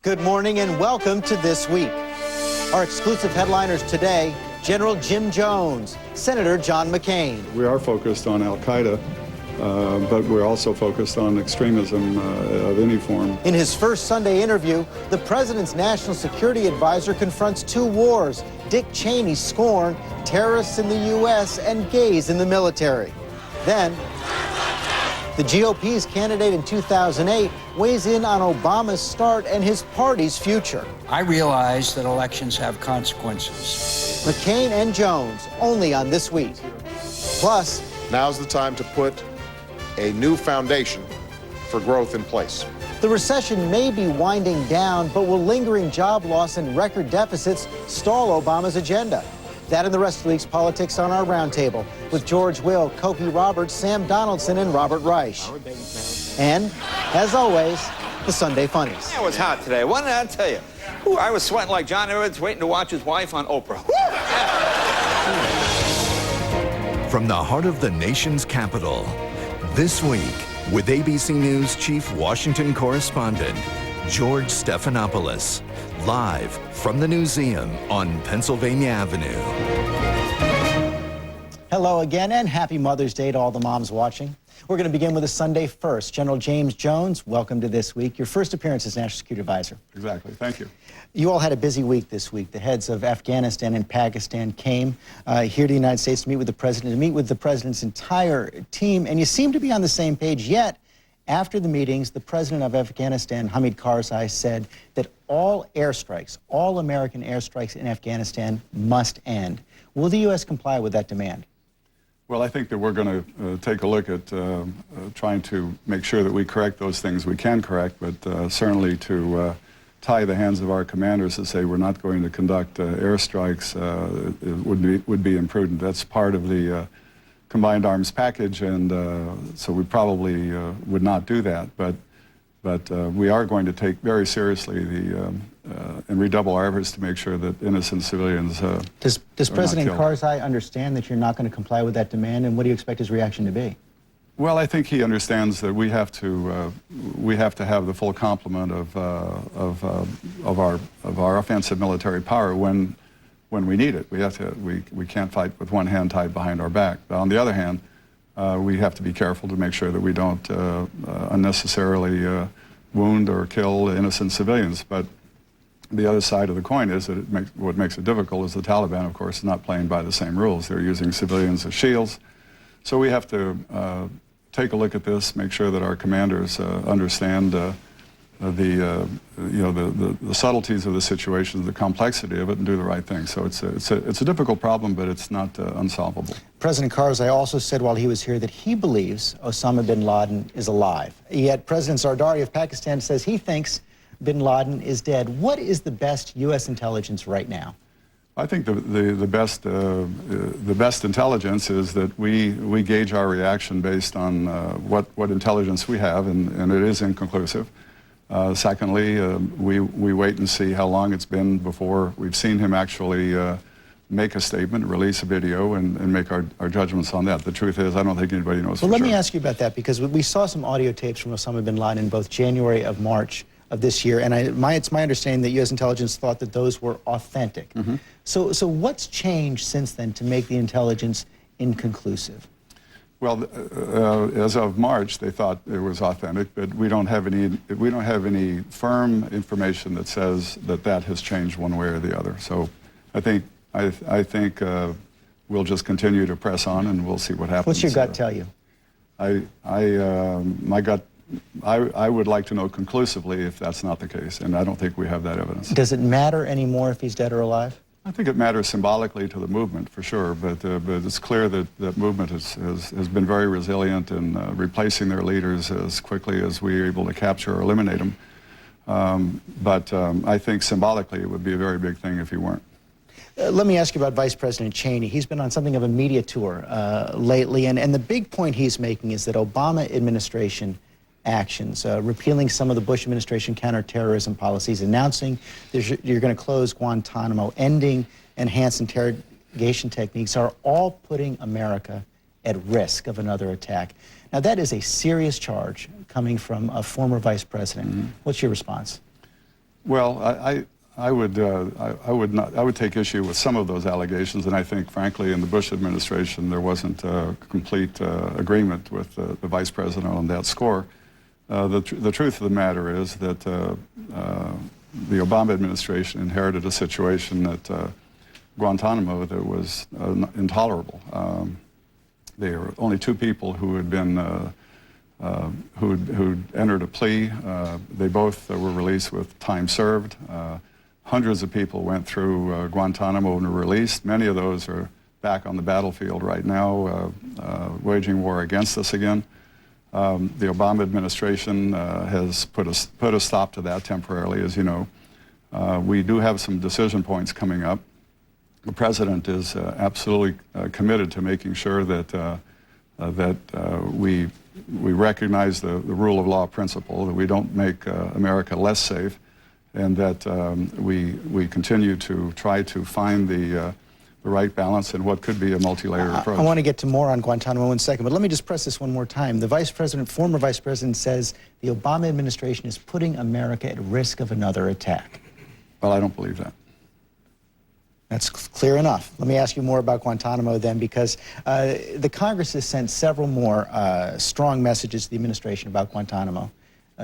Good morning and welcome to This Week. Our exclusive headliners today, General Jim Jones, Senator John McCain. We are focused on al-Qaeda, but we're also focused on extremism of any form. In his first Sunday interview, the president's national security advisor confronts two wars: Dick Cheney's scorn, terrorists in the U.S., and gays in the military. Then, the GOP's candidate in 2008 weighs in on Obama's start and his party's future. I realize that elections have consequences. McCain and Jones, only on This Week. Plus, now's the time to put a new foundation for growth in place. the recession may be winding down, but will lingering job loss and record deficits stall Obama's agenda? That and the rest of the week's politics on our roundtable with George Will, Cokie Roberts, Sam Donaldson, and Robert Reich. And, as always, the Sunday Funnies. It was hot today. What did I tell you? Ooh, I was sweating like John Edwards waiting to watch his wife on Oprah. From the heart of the nation's capital, This Week with ABC News Chief Washington Correspondent George Stephanopoulos, live from the Newseum on Pennsylvania Avenue. Hello again, and happy Mother's Day to all the moms watching. We're going to begin with a Sunday first. General James Jones, welcome to This Week. Your first appearance as National Security Advisor. Exactly. Thank you. You all had a busy week this week. The heads of Afghanistan and Pakistan came here to the United States to meet with the president, to meet with the president's entire team, and you seem to be on the same page. Yet, after the meetings, the president of Afghanistan, Hamid Karzai, said that all airstrikes, all American airstrikes in Afghanistan must end. Will the U.S. comply with that demand? Well, I think that we're going to take a look at trying to make sure that we correct those things we can correct, but certainly to tie the hands of our commanders to say we're not going to conduct airstrikes would be imprudent. That's part of the combined arms package, and so we probably would not do that. But we are going to take very seriously and redouble our efforts to make sure that innocent civilians Does President Karzai understand that you're not going to comply with that demand, and what do you expect his reaction to be? Well, I think he understands that we have to have the full complement of our offensive military power when we need it. We can't fight with one hand tied behind our back. But on the other hand, we have to be careful to make sure that we don't unnecessarily wound or kill innocent civilians. But the other side of the coin is that what makes it difficult is the Taliban, of course, is not playing by the same rules. They're using civilians as shields. So we have to take a look at this, make sure that our commanders understand the subtleties of the situation, the complexity of it, and do the right thing. So it's a difficult problem, but it's not unsolvable. President Karzai also said while he was here that he believes Osama bin Laden is alive. Yet President Zardari of Pakistan says he thinks bin Laden is dead. What is the best U.S. intelligence right now? I think the best intelligence is that we gauge our reaction based on what intelligence we have, and it is inconclusive. Secondly, we wait and see how long it's been before we've seen him actually make a statement, release a video, and make our judgments on that. The truth is, I don't think anybody knows for sure. Well, let me ask you about that, because we saw some audio tapes from Osama bin Laden in both January and March of this year, and it's my understanding that U.S. intelligence thought that those were authentic. Mm-hmm. So what's changed since then to make the intelligence inconclusive? Well, as of March, they thought it was authentic, but we don't have any firm information that says that has changed one way or the other. So I think we'll just continue to press on, and we'll see what happens. What's your gut tell you? My gut, I would like to know conclusively if that's not the case, and I don't think we have that evidence. Does it matter anymore if he's dead or alive? I think it matters symbolically to the movement, for sure, but it's clear that that movement has been very resilient in replacing their leaders as quickly as we are able to capture or eliminate them. But I think symbolically it would be a very big thing if he weren't. Let me ask you about Vice President Cheney. He's been on something of a media tour lately, and the big point he's making is that Obama administration actions, repealing some of the Bush administration counterterrorism policies, announcing you're going to close Guantanamo, ending enhanced interrogation techniques, are all putting America at risk of another attack. Now, that is a serious charge coming from a former vice president. Mm-hmm. What's your response? Well, I would take issue with some of those allegations, and I think, frankly, in the Bush administration, there wasn't complete agreement with the vice president on that score. The truth of the matter is that the Obama administration inherited a situation at Guantanamo that was intolerable. There were only 2 people who had been who'd entered a plea. They both were released with time served. Hundreds of people went through Guantanamo and were released. Many of those are back on the battlefield right now, waging war against us again. The Obama administration has put a stop to that temporarily, as you know. We do have some decision points coming up. The president is absolutely committed to making sure that we recognize the rule of law principle, that we don't make America less safe, and that we continue to try to find the right balance in what could be a multi-layered approach. I want to get to more on Guantanamo in a second, but let me just press this one more time. The former vice president says the Obama administration is putting America at risk of another attack. Well, I don't believe that. That's clear enough. Let me ask you more about Guantanamo then, because the Congress has sent several more strong messages to the administration about Guantanamo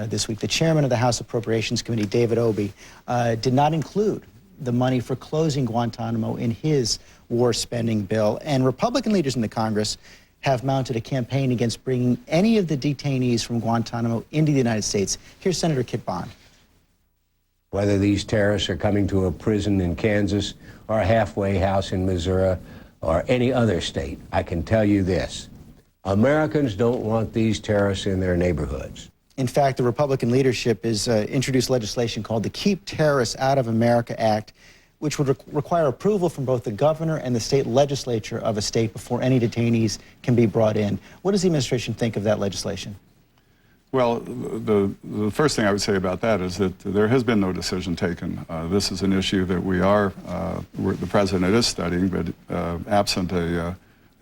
this week. The chairman of the House Appropriations Committee, David Obey, did not include the money for closing Guantanamo in his war spending bill. And Republican leaders in the Congress have mounted a campaign against bringing any of the detainees from Guantanamo into the United States. Here's Senator Kit Bond. Whether these terrorists are coming to a prison in Kansas or a halfway house in Missouri or any other state, I can tell you this: Americans don't want these terrorists in their neighborhoods. In fact, the Republican leadership has introduced legislation called the Keep Terrorists Out of America Act, which would require approval from both the governor and the state legislature of a state before any detainees can be brought in. What does the administration think of that legislation? Well, the first thing I would say about that is that there has been no decision taken. This is an issue that the president is studying, but absent the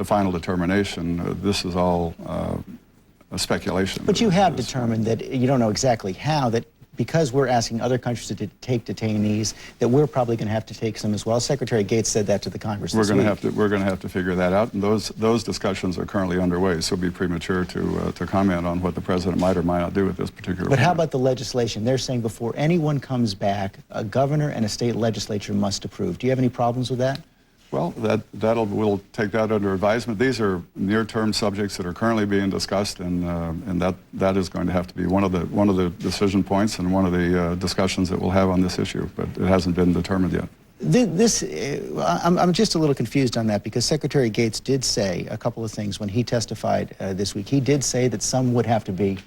final determination, this is all a speculation. But you have determined that you don't know exactly how, that because we're asking other countries to take detainees, that we're probably going to have to take some as well. Secretary Gates said that to the Congress this week. We're going to have to figure that out, and those discussions are currently underway. So it'd be premature to comment on what the president might or might not do with this particular. But how about the legislation? They're saying before anyone comes back, a governor and a state legislature must approve. Do you have any problems with that? Well, we'll take that under advisement. These are near-term subjects that are currently being discussed, and that is going to have to be one of the decision points and one of the discussions that we'll have on this issue. But it hasn't been determined yet. I'm just a little confused on that, because Secretary Gates did say a couple of things when he testified this week. He did say that some would have to be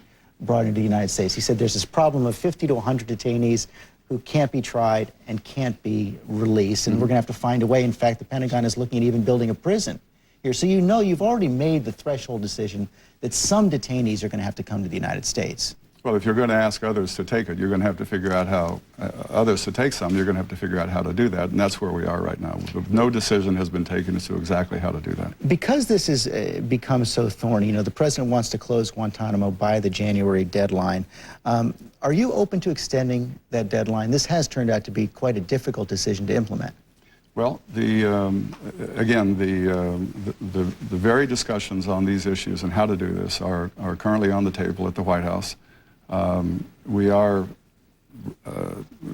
brought into the United States. He said there's this problem of 50 to 100 detainees who can't be tried and can't be released, and we're going to have to find a way. In fact, the Pentagon is looking at even building a prison here. So you know you've already made the threshold decision that some detainees are going to have to come to the United States. Well, if you're going to ask others to take it, you're going to have to figure out how, others to take some, you're going to have to figure out how to do that, and that's where we are right now. No decision has been taken as to exactly how to do that. Because this has become so thorny, you know, the president wants to close Guantanamo by the January deadline. Are you open to extending that deadline? This has turned out to be quite a difficult decision to implement. Well, again, the very discussions on these issues and how to do this are currently on the table at the White House. We are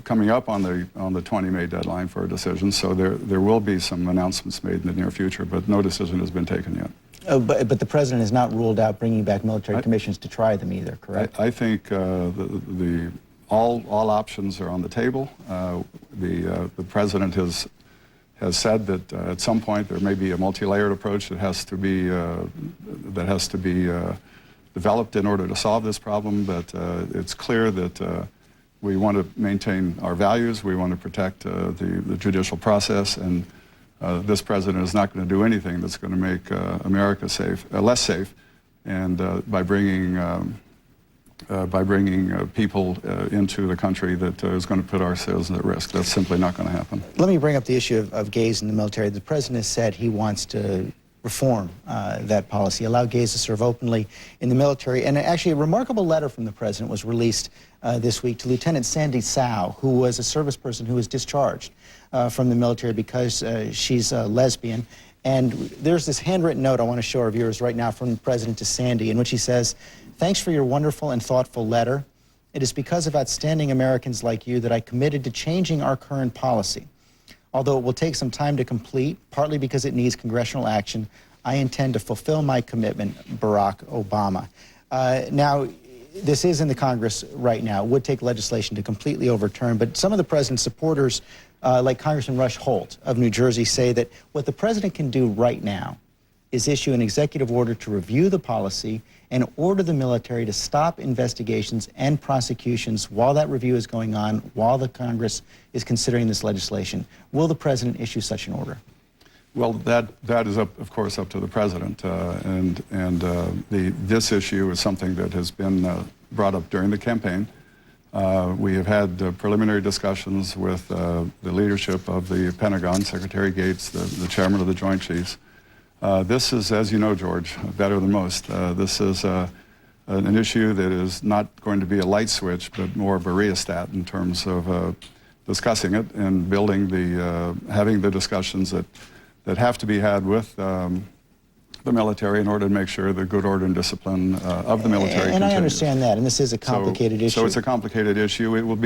coming up on the 20 May deadline for a decision, so there will be some announcements made in the near future, but no decision has been taken yet. But the president has not ruled out bringing back military commissions to try them either, correct? I think all options are on the table. The president has said that at some point there may be a multi-layered approach that has to be developed in order to solve this problem, but it's clear that we want to maintain our values, we want to protect the judicial process, and this president is not going to do anything that's going to make America less safe, and by bringing people into the country that is going to put our citizens at risk. That's simply not going to happen. Let me bring up the issue of gays in the military. The president has said he wants to reform that policy, allow gays to serve openly in the military. And actually, a remarkable letter from the president was released this week to Lieutenant Sandy Tsao, who was a service person who was discharged from the military because she's a lesbian. And there's this handwritten note I want to show our viewers right now from the president to Sandy, in which he says, "Thanks for your wonderful and thoughtful letter. It is because of outstanding Americans like you that I committed to changing our current policy. Although it will take some time to complete, partly because it needs congressional action, I intend to fulfill my commitment, Barack Obama." Now, this is in the Congress right now. It would take legislation to completely overturn, but some of the president's supporters, like Congressman Rush Holt of New Jersey, say that what the president can do right now is issue an executive order to review the policy and order the military to stop investigations and prosecutions while that review is going on, while the Congress is considering this legislation. Will the president issue such an order? Well, that is, of course, up to the president. This issue is something that has been brought up during the campaign. We have had preliminary discussions with the leadership of the Pentagon, Secretary Gates, the chairman of the Joint Chiefs. This is, as you know, George, better than most, this is an issue that is not going to be a light switch, but more of a rheostat in terms of discussing it and building having the discussions that have to be had with the military in order to make sure the good order and discipline of the military and continues. I understand that, and this is a complicated issue. So it's a complicated issue. It will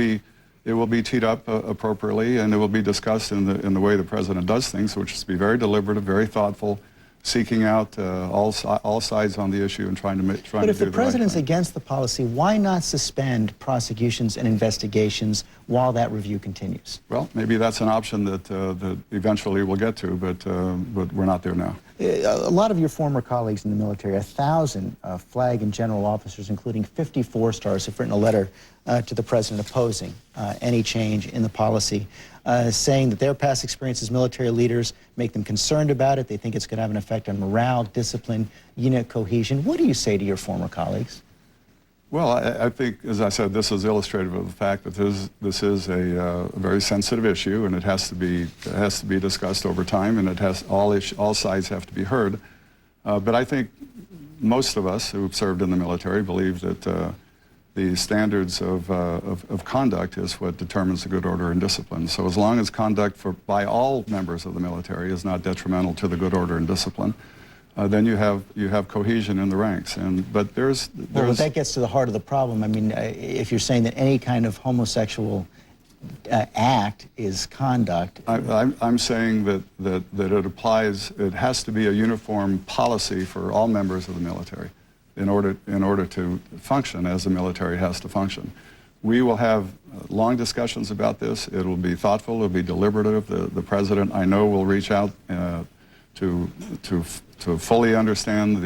be teed up appropriately, and it will be discussed in the way the president does things, which is to be very deliberative, very thoughtful, seeking out all sides on the issue and trying to do the right thing. But if the president's against the policy, why not suspend prosecutions and investigations while that review continues? Well, maybe that's an option that eventually we'll get to, but we're not there now. A lot of your former colleagues in the military, 1,000 flag and general officers, including 54 stars, have written a letter to the president opposing any change in the policy, saying that their past experience as military leaders make them concerned about it. They think it's going to have an effect on morale, discipline, unit cohesion. What do you say to your former colleagues? Well, I think, as I said, this is illustrative of the fact that this is a very sensitive issue, and it has to be discussed over time, and it has all sides have to be heard. But I think most of us who've served in the military believe that the standards of conduct is what determines the good order and discipline. So as long as conduct by all members of the military is not detrimental to the good order and discipline, then you have cohesion in the ranks. But there's well, but that gets to the heart of the problem. I mean, if you're saying that any kind of homosexual act is conduct. I'm saying that it applies. It has to be a uniform policy for all members of the military in order to function as the military has to function. We will have long discussions about this. It will be thoughtful. It will be deliberative. The president, I know, will reach out to fully understand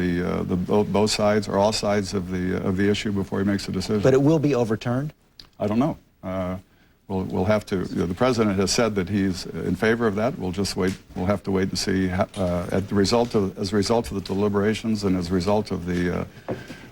both sides or all sides of the issue before he makes a decision. But it will be overturned? I don't know. We'll have to. The president has said that he's in favor of that. We'll just wait. We'll have to wait and see as a result of the deliberations and as a result of in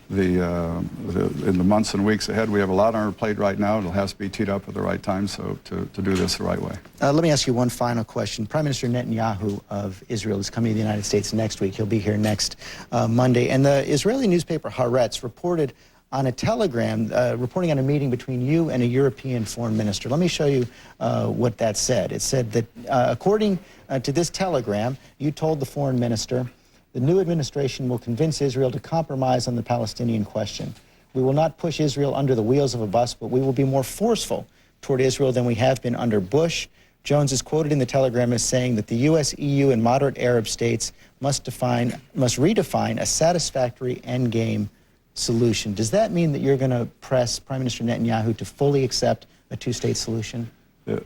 the months and weeks ahead. We have a lot on our plate right now. It'll have to be teed up at the right time, so to do this the right way. Let me ask you one final question. Prime Minister Netanyahu of Israel is coming to the United States next week. He'll be here next Monday. And the Israeli newspaper Haaretz reported on a telegram, reporting on a meeting between you and a European foreign minister. Let me show you what that said. It said that, according to this telegram, you told the foreign minister, the new administration will convince Israel to compromise on the Palestinian question. We will not push Israel under the wheels of a bus, but we will be more forceful toward Israel than we have been under Bush. Jones is quoted in the telegram as saying that the U.S., EU, and moderate Arab states must redefine a satisfactory endgame solution. Does that mean that you're going to press Prime Minister Netanyahu to fully accept a two-state solution?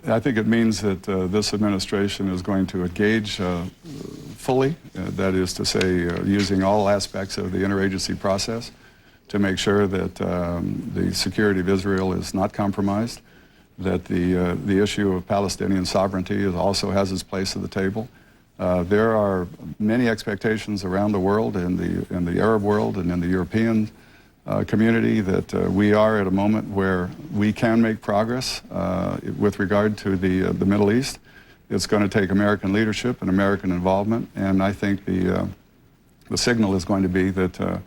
I think it means that this administration is going to engage fully, that is to say, using all aspects of the interagency process to make sure that the security of Israel is not compromised, that the issue of Palestinian sovereignty also has its place at the table. There are many expectations around the world, in the Arab world and in the European community, that we are at a moment where we can make progress with regard to the Middle East. It's going to take American leadership and American involvement, and I think the the signal is going to be that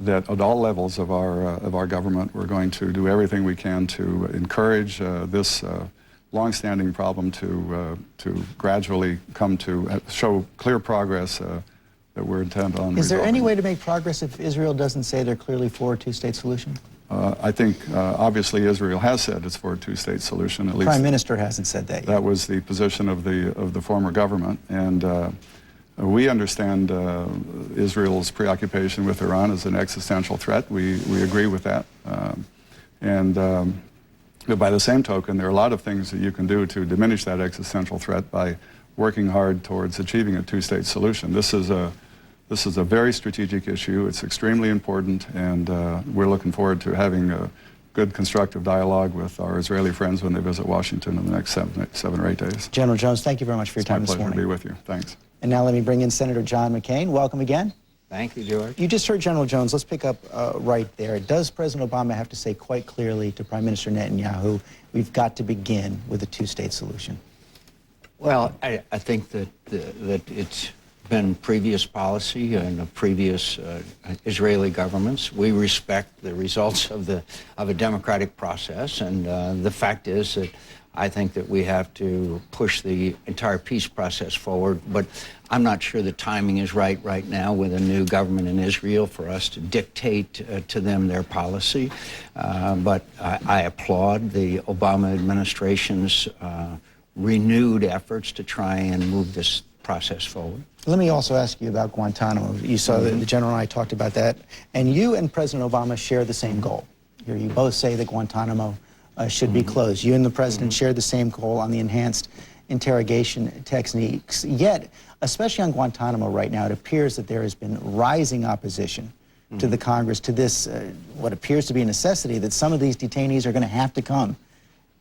that at all levels of our government, we're going to do everything we can to encourage this long-standing problem to gradually come to show clear progress that we're intent on. Is there resolving. any way to make progress if Israel doesn't say they're clearly for a two-state solution? I think obviously Israel has said it's for a two-state solution. At least Prime Minister hasn't said that yet. that was the position of the former government, and we understand Israel's preoccupation with Iran as an existential threat. We agree with that, but by the same token, there are a lot of things that you can do to diminish that existential threat by working hard towards achieving a two-state solution. This is a very strategic issue. It's extremely important, and we're looking forward to having a good constructive dialogue with our Israeli friends when they visit Washington in the next seven or 8 days. General Jones, thank you very much for your time It's my this pleasure morning. to be with you. Thanks. And now let me bring in Senator John McCain. Welcome again. Thank you, George. You just heard General Jones. Let's pick up right there. Does President Obama have to say quite clearly to Prime Minister Netanyahu, we've got to begin with a two-state solution? Well, I think that it's been previous policy and of previous Israeli governments. We respect the results of a democratic process, and the fact is that I think that we have to push the entire peace process forward, but I'm not sure the timing is right now with a new government in Israel for us to dictate to them their policy. But I applaud the Obama administration's renewed efforts to try and move this process forward. Let me also ask you about Guantanamo. You saw that the General and I talked about that, and you and President Obama share the same goal. You both say that Guantanamo should be closed. You and the President share the same goal on the enhanced interrogation techniques. Yet, especially on Guantanamo right now, it appears that there has been rising opposition to the Congress, to this, what appears to be a necessity, that some of these detainees are going to have to come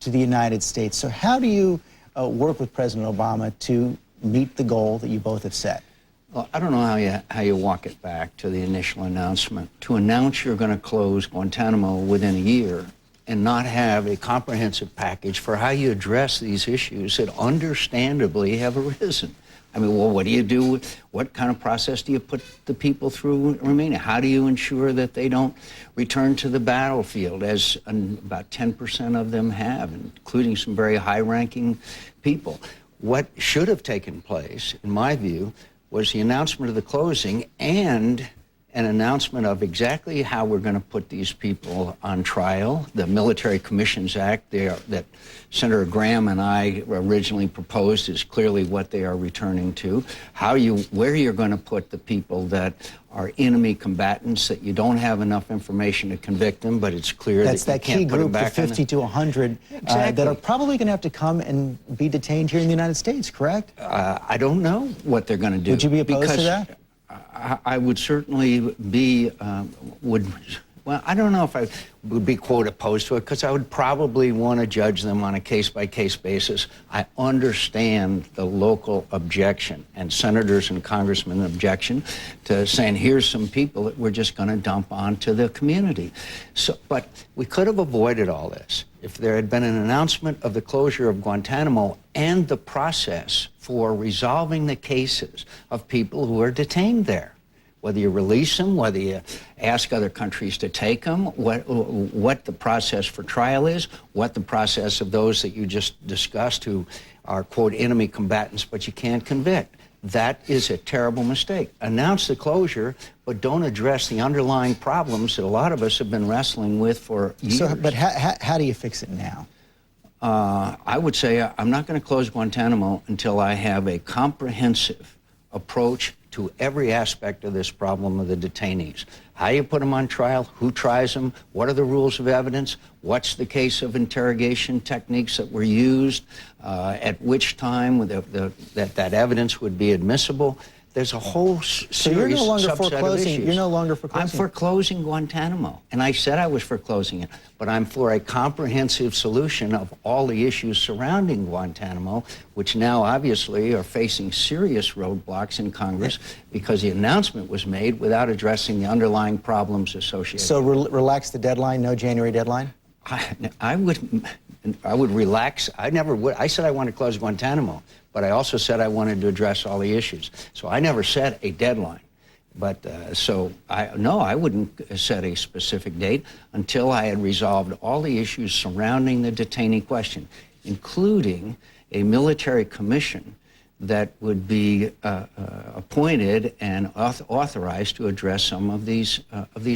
to the United States. So how do you work with President Obama to meet the goal that you both have set? Well, I don't know how you walk it back to the initial announcement. To announce you're going to close Guantanamo within a year and not have a comprehensive package for how you address these issues that understandably have arisen. I mean, well, what do you do? What kind of process do you put the people through in Romania? How do you ensure that they don't return to the battlefield, as about 10% of them have, including some very high-ranking people? What should have taken place, in my view, was the announcement of the closing and an announcement of exactly how we're going to put these people on trial. The Military Commissions Act that Senator Graham and I originally proposed is clearly what they are returning to. Where you're going to put the people that are enemy combatants, that you don't have enough information to convict them, but it's clear That's that you that key can't put them group, the back on 50 to 100, that are probably going to have to come and be detained here in the United States, correct? I don't know what they're going to do. Would you be opposed to because that? I would certainly be, well, I don't know if I would be, quote, opposed to it, because I would probably want to judge them on a case-by-case basis. I understand the local objection and senators and congressmen objection to saying, here's some people that we're just going to dump onto the community. So, but we could have avoided all this if there had been an announcement of the closure of Guantanamo and the process for resolving the cases of people who are detained there. Whether you release them, whether you ask other countries to take them, what the process for trial is, what the process of those that you just discussed who are, quote, enemy combatants, but you can't convict. That is a terrible mistake. Announce the closure, but don't address the underlying problems that a lot of us have been wrestling with for years. So, but how do you fix it now? I would say I'm not going to close Guantanamo until I have a comprehensive approach to every aspect of this problem of the detainees. How you put them on trial, who tries them, what are the rules of evidence, what's the case of interrogation techniques that were used, at which time that evidence would be admissible. There's a whole series subset of issues. You're no longer foreclosing. I'm foreclosing Guantanamo, and I said I was foreclosing it, but I'm for a comprehensive solution of all the issues surrounding Guantanamo, which now obviously are facing serious roadblocks in Congress because the announcement was made without addressing the underlying problems associated. So relax the deadline, no January deadline? I would relax. I never would. I said I wanted to close Guantanamo, but I also said I wanted to address all the issues. So I never set a deadline. But no, I wouldn't set a specific date until I had resolved all the issues surrounding the detainee question, including a military commission that would be appointed and authorized to address some of these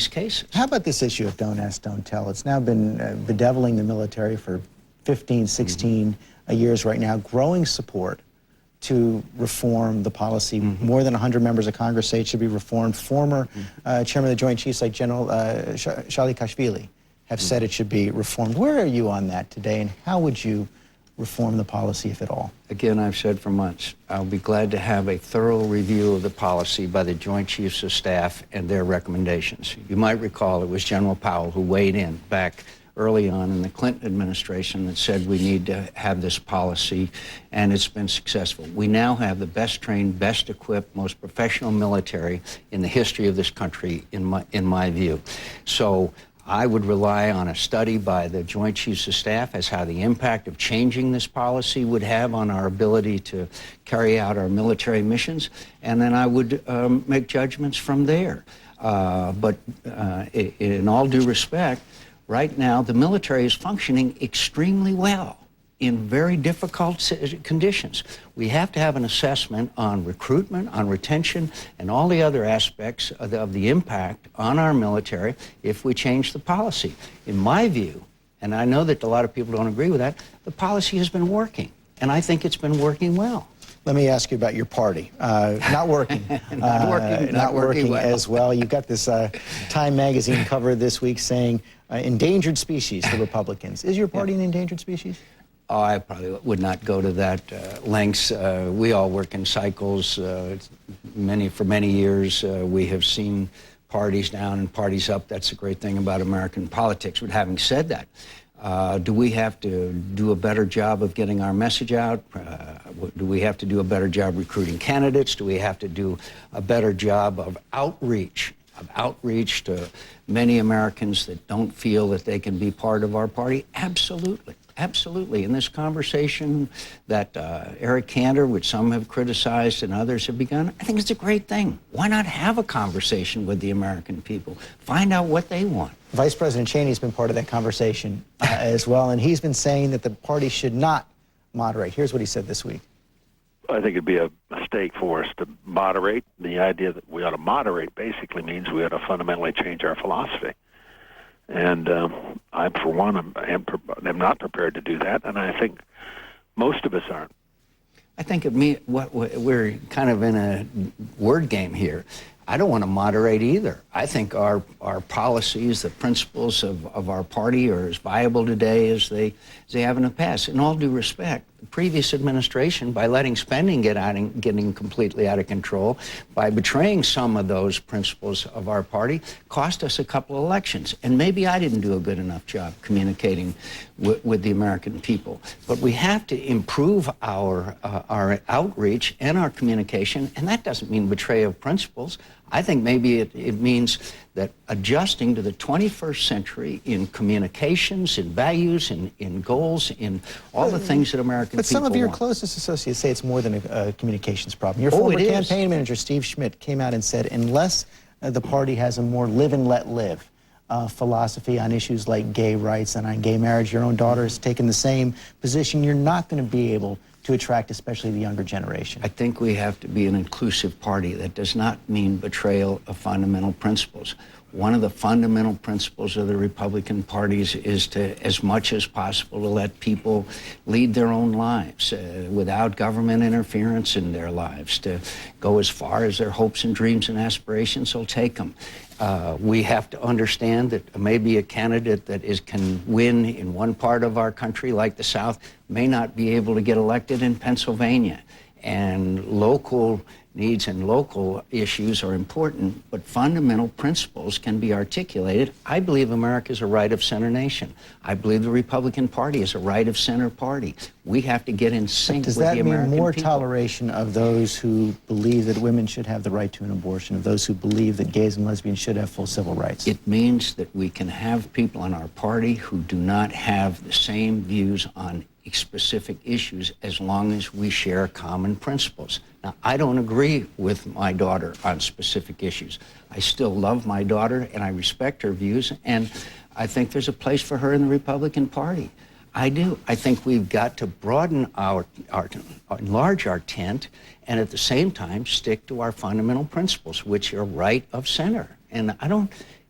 cases. How about this issue of don't ask, don't tell? It's now been bedeviling the military for 15, 16 years right now, growing support to reform the policy. More than 100 members of Congress say it should be reformed. Former chairman of the Joint Chiefs like General Shalikashvili have said it should be reformed. Where are you on that today, and how would you reform the policy, if at all? Again, I've said for months, I'll be glad to have a thorough review of the policy by the Joint Chiefs of Staff and their recommendations. You might recall it was General Powell who weighed in back early on in the Clinton administration that said we need to have this policy, and it's been successful. We now have the best trained, best equipped, most professional military in the history of this country, in my view. So I would rely on a study by the Joint Chiefs of Staff as how the impact of changing this policy would have on our ability to carry out our military missions, and then I would make judgments from there. But in all due respect, right now the military is functioning extremely well in very difficult conditions. We have to have an assessment on recruitment, on retention, and all the other aspects of the impact on our military if we change the policy. In my view, and I know that a lot of people don't agree with that, the policy has been working, and I think it's been working well. Let me ask you about your party. Not working. Not working well. As well. You got this Time magazine cover this week saying endangered species for Republicans. Is your party an endangered species? Oh, I probably would not go to that lengths. We all work in cycles. For many years, we have seen parties down and parties up. That's the great thing about American politics. But having said that, do we have to do a better job of getting our message out? Do we have to do a better job recruiting candidates? Do we have to do a better job of outreach to many Americans that don't feel that they can be part of our party? Absolutely. Absolutely. In this conversation that Eric Cantor, which some have criticized and others have begun, I think it's a great thing. Why not have a conversation with the American people? Find out what they want. Vice President Cheney has been part of that conversation as well, and he's been saying that the party should not moderate. Here's what he said this week. I think it'd be a mistake for us to moderate. The idea that we ought to moderate basically means we ought to fundamentally change our philosophy. And I, for one, am not prepared to do that, and I think most of us aren't. I think we're kind of in a word game here. I don't want to moderate either. I think our policies, the principles of our party are as viable today as they have in the past. In all due respect, the previous administration, by letting spending getting completely out of control, by betraying some of those principles of our party, cost us a couple of elections. And maybe I didn't do a good enough job communicating with the American people. But we have to improve our outreach and our communication, and that doesn't mean betrayal of principles. I think maybe it means that adjusting to the 21st century in communications, in values, in goals, in all the things that American people want. But some of your closest associates say it's more than a communications problem. Your former campaign manager, Steve Schmidt, came out and said, unless the party has a more live and let live philosophy on issues like gay rights and on gay marriage, your own daughter has taken the same position, you're not going to be able to attract especially the younger generation. I think we have to be an inclusive party. That does not mean betrayal of fundamental principles. One of the fundamental principles of the Republican parties is to, as much as possible, to let people lead their own lives without government interference in their lives, to go as far as their hopes and dreams and aspirations will take them. We have to understand that maybe a candidate that can win in one part of our country, like the South, may not be able to get elected in Pennsylvania. And local needs and local issues are important, but fundamental principles can be articulated. I believe America is a right-of-center nation. I believe the Republican Party is a right-of-center party. We have to get in sync with the American people. Does that mean more toleration of those who believe that women should have the right to an abortion, of those who believe that gays and lesbians should have full civil rights? It means that we can have people on our party who do not have the same views on specific issues as long as we share common principles. Now, I don't agree with my daughter on specific issues. I still love my daughter and I respect her views, and I think there's a place for her in the Republican Party. I do. I think we've got to broaden enlarge our tent, and at the same time stick to our fundamental principles, which are right of center. And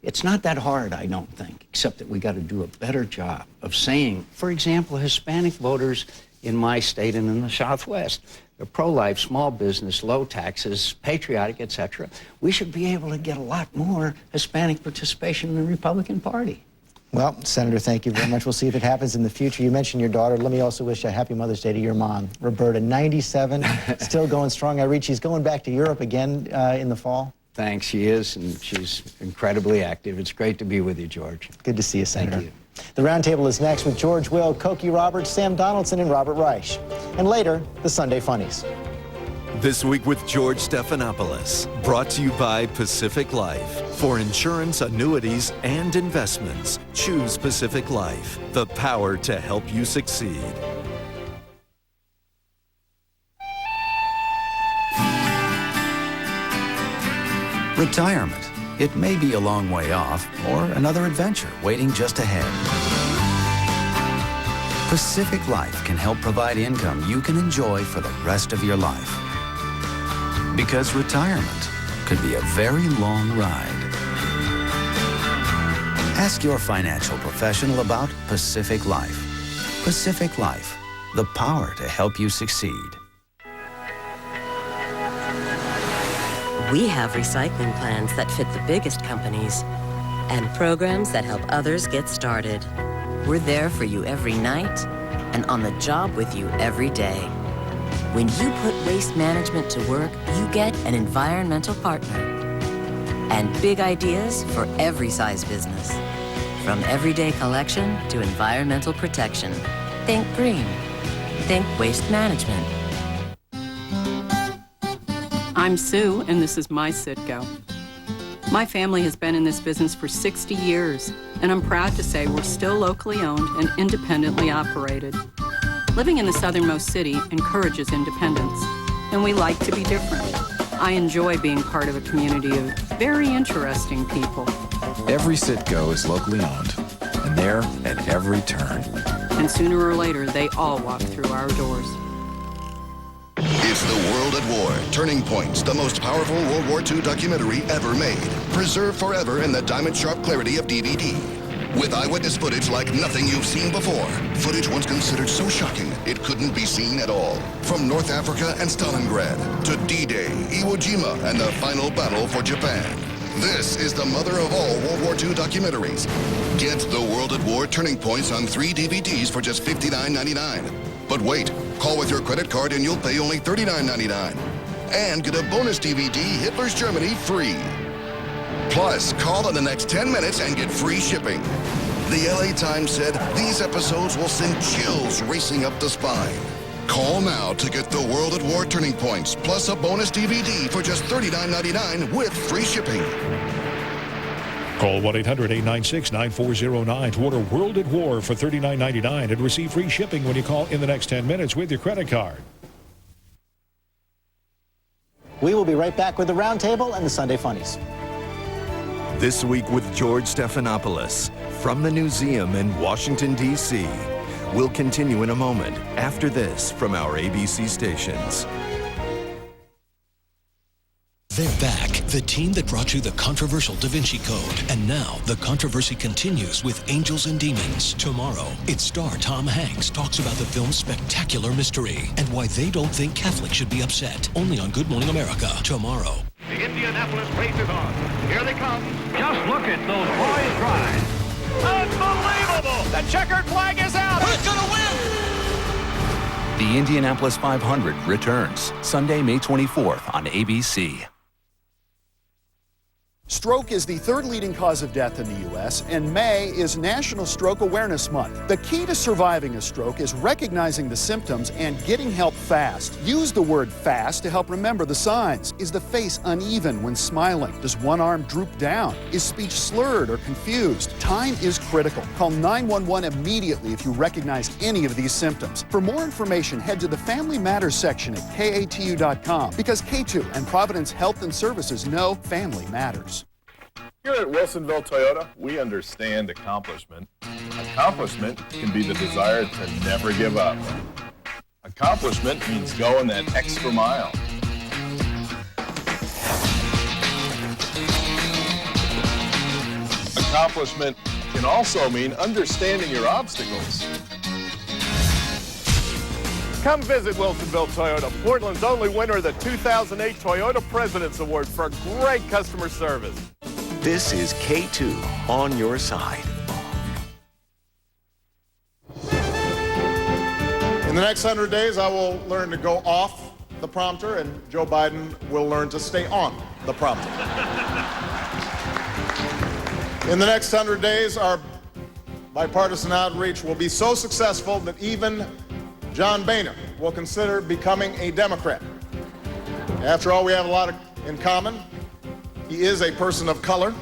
it's not that hard, I don't think, except that we got to do a better job of saying, for example, Hispanic voters in my state and in the Southwest, they're pro-life, small business, low taxes, patriotic, etc. We should be able to get a lot more Hispanic participation in the Republican Party. Well, Senator, thank you very much. We'll see if it happens in the future. You mentioned your daughter. Let me also wish a happy Mother's Day to your mom, Roberta, 97, still going strong. I read she's going back to Europe again in the fall. Thanks, she is, and she's incredibly active. It's great to be with you, George. Good to see you, Senator. Thank you. The Roundtable is next with George Will, Cokie Roberts, Sam Donaldson, and Robert Reich. And later, the Sunday Funnies. This week with George Stephanopoulos, brought to you by Pacific Life. For insurance, annuities, and investments, choose Pacific Life, the power to help you succeed. Retirement. It may be a long way off or another adventure waiting just ahead. Pacific Life can help provide income you can enjoy for the rest of your life. Because retirement could be a very long ride. Ask your financial professional about Pacific Life. Pacific Life, the power to help you succeed. We have recycling plans that fit the biggest companies and programs that help others get started. We're there for you every night and on the job with you every day. When you put waste management to work, you get an environmental partner. And big ideas for every size business. From everyday collection to environmental protection. Think green. Think waste management. I'm Sue, and this is my Citgo. My family has been in this business for 60 years, and I'm proud to say we're still locally owned and independently operated. Living in the southernmost city encourages independence, and we like to be different. I enjoy being part of a community of very interesting people. Every Citgo is locally owned, and they're at every turn. And sooner or later, they all walk through our doors. It's The World at War, Turning Points, the most powerful World War II documentary ever made. Preserved forever in the diamond-sharp clarity of DVD. With eyewitness footage like nothing you've seen before. Footage once considered so shocking, it couldn't be seen at all. From North Africa and Stalingrad to D-Day, Iwo Jima, and the final battle for Japan. This is the mother of all World War II documentaries. Get The World at War, Turning Points on 3 DVDs for just $59.99. But wait, call with your credit card and you'll pay only $39.99. And get a bonus DVD, Hitler's Germany, free. Plus, call in the next 10 minutes and get free shipping. The LA Times said these episodes will send chills racing up the spine. Call now to get The World at War Turning Points, plus a bonus DVD for just $39.99 with free shipping. Call 1-800-896-9409 to order World at War for $39.99 and receive free shipping when you call in the next 10 minutes with your credit card. We will be right back with the Roundtable and the Sunday Funnies. This week with George Stephanopoulos from the Newseum in Washington, D.C. We'll continue in a moment after this from our ABC stations. They're back, the team that brought you the controversial Da Vinci Code. And now, the controversy continues with Angels and Demons. Tomorrow, its star Tom Hanks talks about the film's spectacular mystery and why they don't think Catholics should be upset. Only on Good Morning America, tomorrow. The Indianapolis race is on. Here they come. Just look at those boys drive. Unbelievable! The checkered flag is out. Who's going to win? The Indianapolis 500 returns Sunday, May 24th on ABC. Stroke is the third leading cause of death in the U.S., and May is National Stroke Awareness Month. The key to surviving a stroke is recognizing the symptoms and getting help fast. Use the word fast to help remember the signs. Is the face uneven when smiling? Does one arm droop down? Is speech slurred or confused? Time is critical. Call 911 immediately if you recognize any of these symptoms. For more information, head to the Family Matters section at KATU.com, because K2 and Providence Health and Services know family matters. Here at Wilsonville Toyota, we understand accomplishment. Accomplishment can be the desire to never give up. Accomplishment means going that extra mile. Accomplishment can also mean understanding your obstacles. Come visit Wilsonville Toyota, Portland's only winner of the 2008 Toyota President's Award for great customer service. This is K2 on your side. In the next 100 days, I will learn to go off the prompter, and Joe Biden will learn to stay on the prompter. In the next 100 days, our bipartisan outreach will be so successful that even John Boehner will consider becoming a Democrat. After all, we have a lot in common. He is a person of color,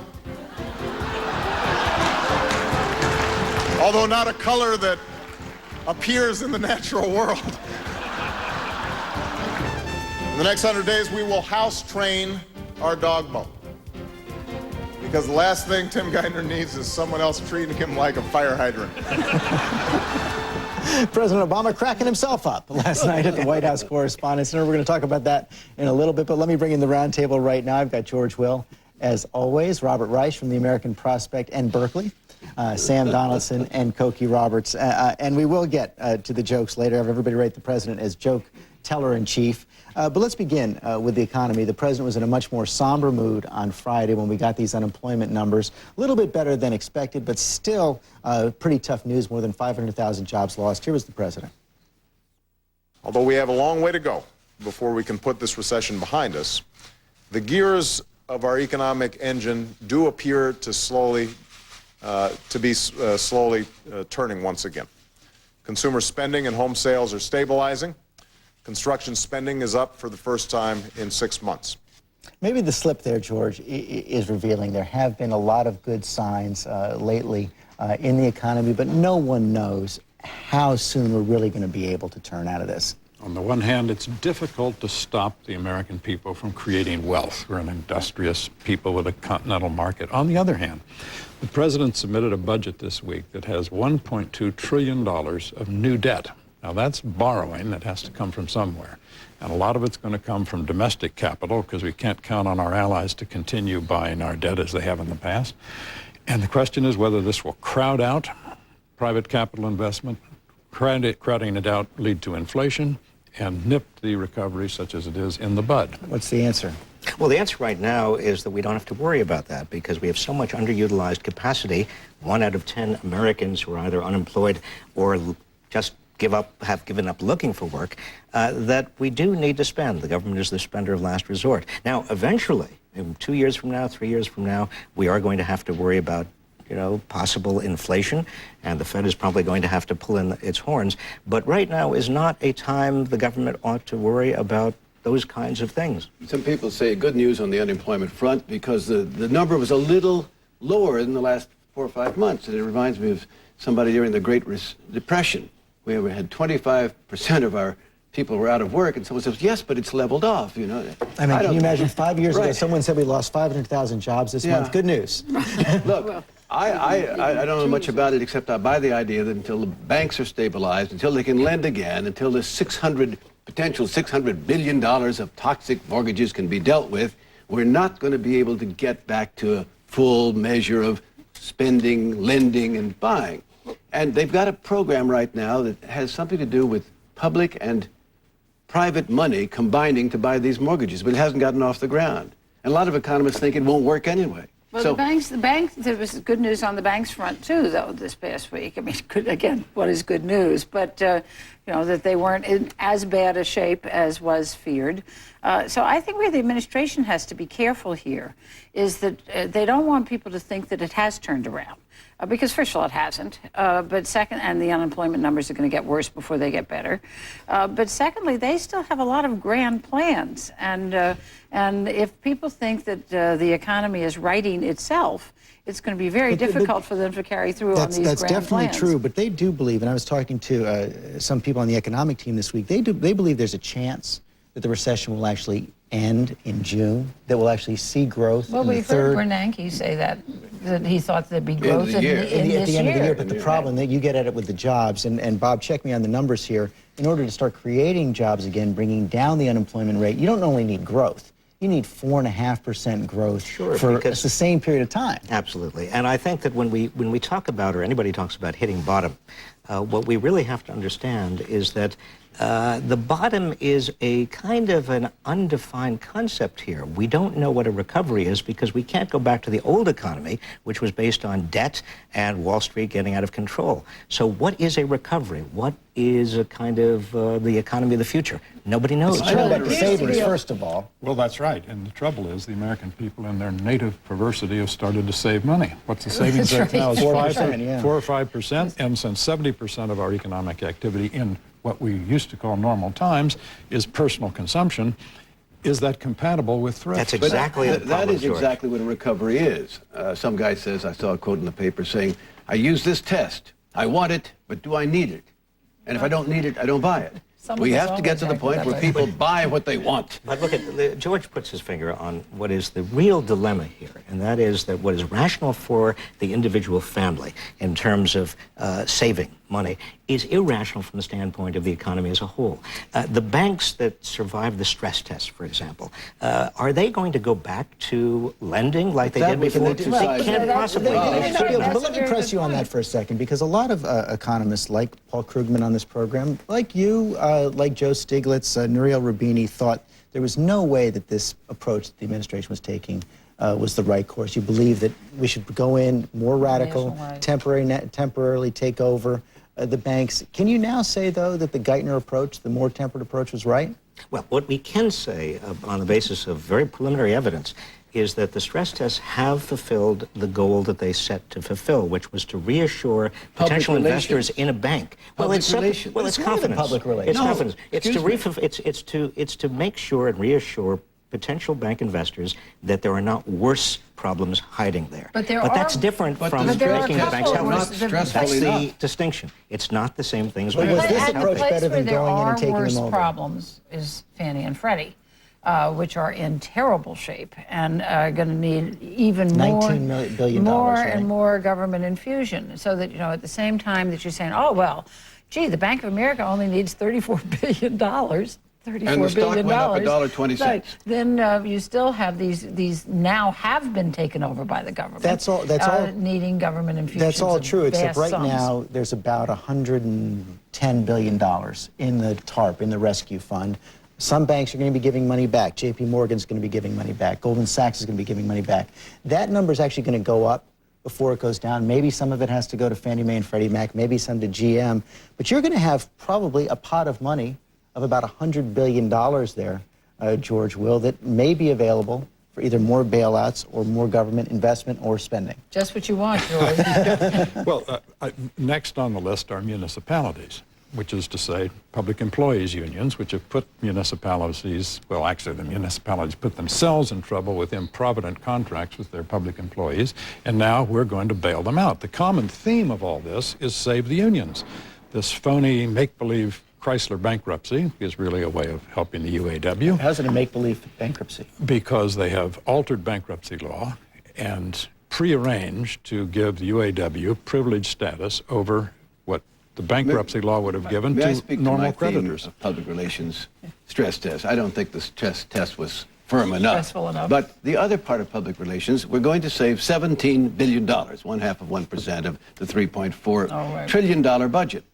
although not a color that appears in the natural world. In the next 100 days, we will house train our dog bone, because the last thing Tim Geithner needs is someone else treating him like a fire hydrant. President Obama cracking himself up last night at the White House Correspondents' Dinner. We're going to talk about that in a little bit, but let me bring in the roundtable right now. I've got George Will, as always, Robert Reich from the American Prospect and Berkeley, Sam Donaldson and Cokie Roberts. And we will get to the jokes later. Have everybody rate the president as joke teller-in-chief. But let's begin with the economy. The president was in a much more somber mood on Friday when we got these unemployment numbers. A little bit better than expected, but still pretty tough news. More than 500,000 jobs lost. Here was the president. Although we have a long way to go before we can put this recession behind us, the gears of our economic engine do appear to slowly turning once again. Consumer spending and home sales are stabilizing. Construction spending is up for the first time in 6 months. Maybe the slip there, George, is revealing. There have been a lot of good signs lately in the economy, but no one knows how soon we're really going to be able to turn out of this. On the one hand, it's difficult to stop the American people from creating wealth. We're an industrious people with a continental market. On the other hand, the president submitted a budget this week that has $1.2 trillion of new debt. Now, that's borrowing that has to come from somewhere. And a lot of it's going to come from domestic capital, because we can't count on our allies to continue buying our debt as they have in the past. And the question is whether this will crowd out private capital investment, crowding it out lead to inflation, and nip the recovery, such as it is, in the bud. What's the answer? Well, the answer right now is that we don't have to worry about that, because we have so much underutilized capacity. 1 out of 10 Americans who are either unemployed or just have given up looking for work, that we do need to spend. The government is the spender of last resort. Now, eventually, in 2 years from now, 3 years from now, we are going to have to worry about, possible inflation, and the Fed is probably going to have to pull in its horns. But right now is not a time the government ought to worry about those kinds of things. Some people say good news on the unemployment front, because the number was a little lower in the last 4 or 5 months. And it reminds me of somebody during the Great Depression. We had 25% of our people were out of work, and someone says, yes, but it's leveled off, I mean, can you imagine 5 years ago, someone said we lost 500,000 jobs this month? Good news. Look, I don't know much about it, except I buy the idea that until the banks are stabilized, until they can lend again, until the potential $600 billion of toxic mortgages can be dealt with, we're not going to be able to get back to a full measure of spending, lending, and buying. And they've got a program right now that has something to do with public and private money combining to buy these mortgages, but it hasn't gotten off the ground. And a lot of economists think it won't work anyway. Well, So- the banks, there was good news on the banks front too, though, this past week. I mean, again, what is good news? But, that they weren't in as bad a shape as was feared. So I think where the administration has to be careful here is that they don't want people to think that it has turned around. Because first of all, it hasn't. But second, and the unemployment numbers are going to get worse before they get better. But secondly, they still have a lot of grand plans. And if people think that the economy is righting itself, it's going to be very difficult for them to carry through on these grand plans. That's definitely true, but they do believe, and I was talking to some people on the economic team this week, they believe there's a chance that the recession will actually end in June, that we'll actually see growth in the we third... heard Bernanke say that he thought there'd be growth at the end of the year. But the the problem that you get at it with the jobs, and Bob, check me on the numbers here, in order to start creating jobs again, bringing down the unemployment rate, you don't only need growth. You need 4.5% growth for the same period of time. Absolutely. And I think that when we talk about, or anybody talks about hitting bottom, what we really have to understand is that the bottom is a kind of an undefined concept here. We don't know what a recovery is because we can't go back to the old economy, which was based on debt and Wall Street getting out of control. So what is a recovery? What is a kind of the economy of the future? Nobody knows. It's about the savings, first of all. Well, that's right. And the trouble is the American people in their native perversity have started to save money. What's the savings rate now? Is 4 or 5%. And since 70% of our economic activity in what we used to call normal times is personal consumption, is that compatible with thrift? That's exactly the problem, That is George. exactly what a recovery is. Some guy says, I saw a quote in the paper saying, I use this test. I want it, but do I need it? And if I don't need it, I don't buy it. We have to get to the point where people buy what they want. But look at, George puts his finger on what is the real dilemma here, and that is that what is rational for the individual family in terms of saving money is irrational from the standpoint of the economy as a whole. The banks that survived the stress test, for example, are they going to go back to lending like they did before? They can't possibly. But let me press you on that for a second, because a lot of economists, like Paul Krugman on this program, like you, like Joe Stiglitz, Nouriel Roubini, thought there was no way that this approach that the administration was taking was the right course. You believe that we should go in more radical, temporarily take over the banks. Can you now say, though, that the Geithner approach, the more tempered approach, was right? Well, what we can say on the basis of very preliminary evidence is that the stress tests have fulfilled the goal that they set to fulfill, which was to reassure potential investors in a bank. Well, it's confidence. Public relations. It's confidence. It's to make sure and reassure potential bank investors that there are not worse problems hiding there. But that's different from making the banks healthy. That's the enough. distinction. It's not the same thing as But was this approach better than there going in are and taking worse them over? problems is Fannie and Freddie, which are in terrible shape and are going to need even $19 billion, more right? and more government infusion. So that, at the same time that you're saying, oh, well, gee, the Bank of America only needs $34 billion. And the stock went up $1.20. Right. Then you still have these now have been taken over by the government. That's all. Needing government infusions. That's all of true, except vast right sums. now there's about $110 billion in the TARP, in the rescue fund. Some banks are going to be giving money back. J.P. Morgan's going to be giving money back. Goldman Sachs is going to be giving money back. That number is actually going to go up before it goes down. Maybe some of it has to go to Fannie Mae and Freddie Mac, maybe some to GM. But you're going to have probably a pot of money of about $100 billion there, George Will, that may be available for either more bailouts or more government investment or spending. Just what you want, George. Well, next on the list are municipalities, which is to say public employees unions, which have put municipalities, well, actually the municipalities put themselves in trouble with improvident contracts with their public employees, and now we're going to bail them out. The common theme of all this is save the unions. This phony make-believe Chrysler bankruptcy is really a way of helping the UAW. How's it a make-believe bankruptcy? Because they have altered bankruptcy law and prearranged to give the UAW privileged status over what the bankruptcy law would have given May I to speak normal to my theme creditors. of public relations stress test? I don't think the stress test was firm enough. Stressful enough. But the other part of public relations, we're going to save $17 billion, 0.5% of the $3.4 trillion budget.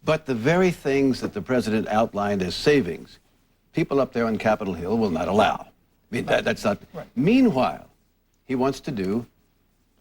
But the very things that the president outlined as savings, people up there on Capitol Hill will not allow. I mean, that's not. Right. Meanwhile, he wants to do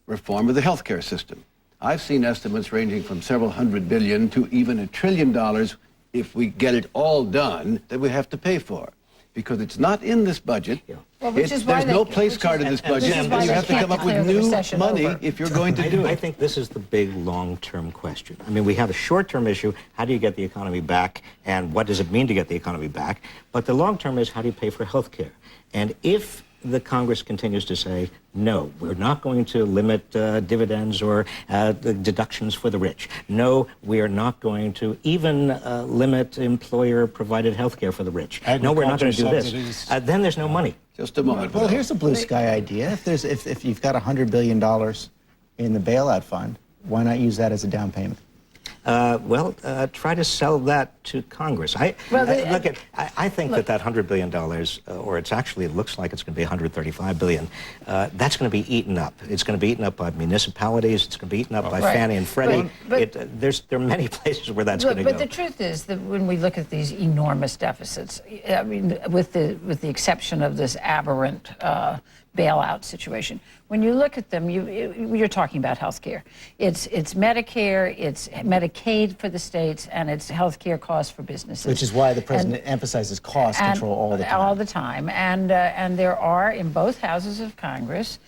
reform of the healthcare system. I've seen estimates ranging from several $100 billion to even $1 trillion if we get it all done that we have to pay for. Because it's not in this budget. Well, which is why there's no place card in this budget, and you have to come up with new money if you're going to do it. I think this is the big long-term question. I mean, we have a short-term issue, how do you get the economy back, and what does it mean to get the economy back? But the long-term is how do you pay for health care? And if the Congress continues to say, no, we're not going to limit dividends or the deductions for the rich. No, we are not going to even limit employer-provided health care for the rich. No, we're not going to do this. Then there's no money. Just a moment. Well, here's a blue sky idea. If you've got $100 billion in the bailout fund, why not use that as a down payment? Try to sell that to Congress. I think that $100 billion, or it looks like it's going to be $135 billion, that's going to be eaten up. It's going to be eaten up by municipalities. It's going to be eaten up by Fannie and Freddie. There are many places where that's going to go. But the truth is that when we look at these enormous deficits, I mean, with the exception of this aberrant bailout situation, when you look at them, you're talking about health care. It's Medicare, it's Medicaid for the states, and it's health care costs for businesses. Which is why the president emphasizes cost control all the time. All the time. And there are, in both houses of Congress,